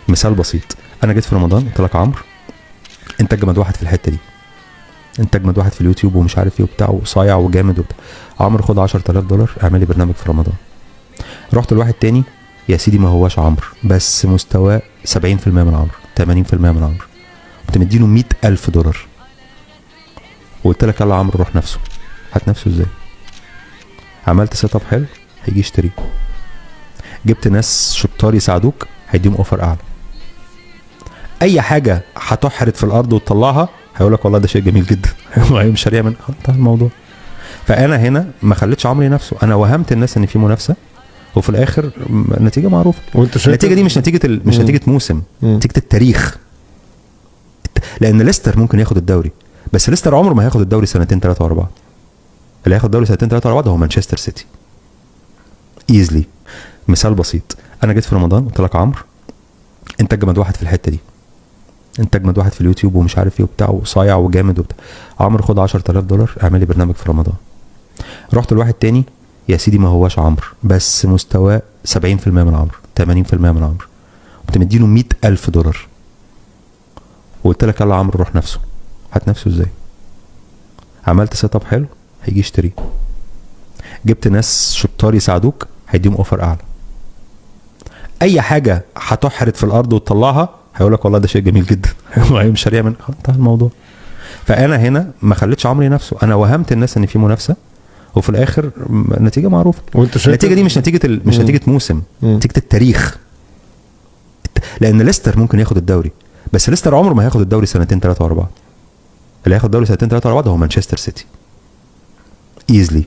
مثال بسيط، انا جيت في رمضان قلت لك عمرو انت اجمد واحد في الحته دي، انت اجمد واحد في اليوتيوب ومش عارف ايه وبتاع وصايع وجامد وبتاع، عمرو خد $10,000 اعمل لي برنامج في رمضان. رحت لواحد تاني يا سيدي ما هواش عمرو بس مستواه 70% من عمرو 80% من عمرو، كنت مديله $100,000 وقلت لك يلا عمرو روح نفسه. هات نفسه ازاي؟ عملت سيت اب حلو هيجي يشتريه، جبت ناس شطار يساعدوك هيديهم اوفر اعلى، اي حاجه هتحرد في الارض وتطلعها هيقول لك والله ده شيء جميل جدا وهي مش شاريه من انتهى الموضوع. فانا هنا ما خليتش عمرو نفسه، انا وهمت الناس ان في منافسه وفي الاخر النتيجه معروفه. النتيجه دي مش نتيجه مش نتيجه موسم، نتيجه التاريخ. لان ليستر ممكن ياخد الدوري بس ليستر عمره ما هياخد الدوري سنتين ثلاثه ورا بعض. اللي هياخد الدوري سنتين ثلاثه ورا بعض هو مانشستر سيتي ايزلي. مثال بسيط، انا جيت في رمضان قلت لك عمرو انت اجمد واحد في الحته دي، انت اجمد واحد في اليوتيوب ومش عارف ايه وبتاع وصايع وجامد وبتاع، عمرو خد $10,000 اعمل لي برنامج في رمضان. رحت لواحد تاني يا سيدي ما هواش عمرو بس مستواه 70% من عمرو 80% من عمرو، كنت مديله $100,000 وقلت لك يلا عمرو روح نفسه. هات نفسه ازاي؟ عملت سيت اب حلو هيجي يشتريه، جبت ناس شطار يساعدوك هيديهم اوفر اعلى، اي حاجه هتحرد في الارض وتطلعها هيقول لك والله ده شيء جميل جدا وهي مش شاريه من انتهى الموضوع. فانا هنا ما خليتش عمرو نفسه، انا وهمت الناس ان في منافسه وفي الاخر النتيجه معروفه. النتيجه دي مش نتيجه مش نتيجه موسم، نتيجه التاريخ. لان ليستر ممكن ياخد الدوري بس ليستر عمره ما هياخد الدوري سنتين ثلاثه ورا بعض. اللي هياخد الدوري سنتين ثلاثه ورا بعض هو مانشستر سيتي ايزلي.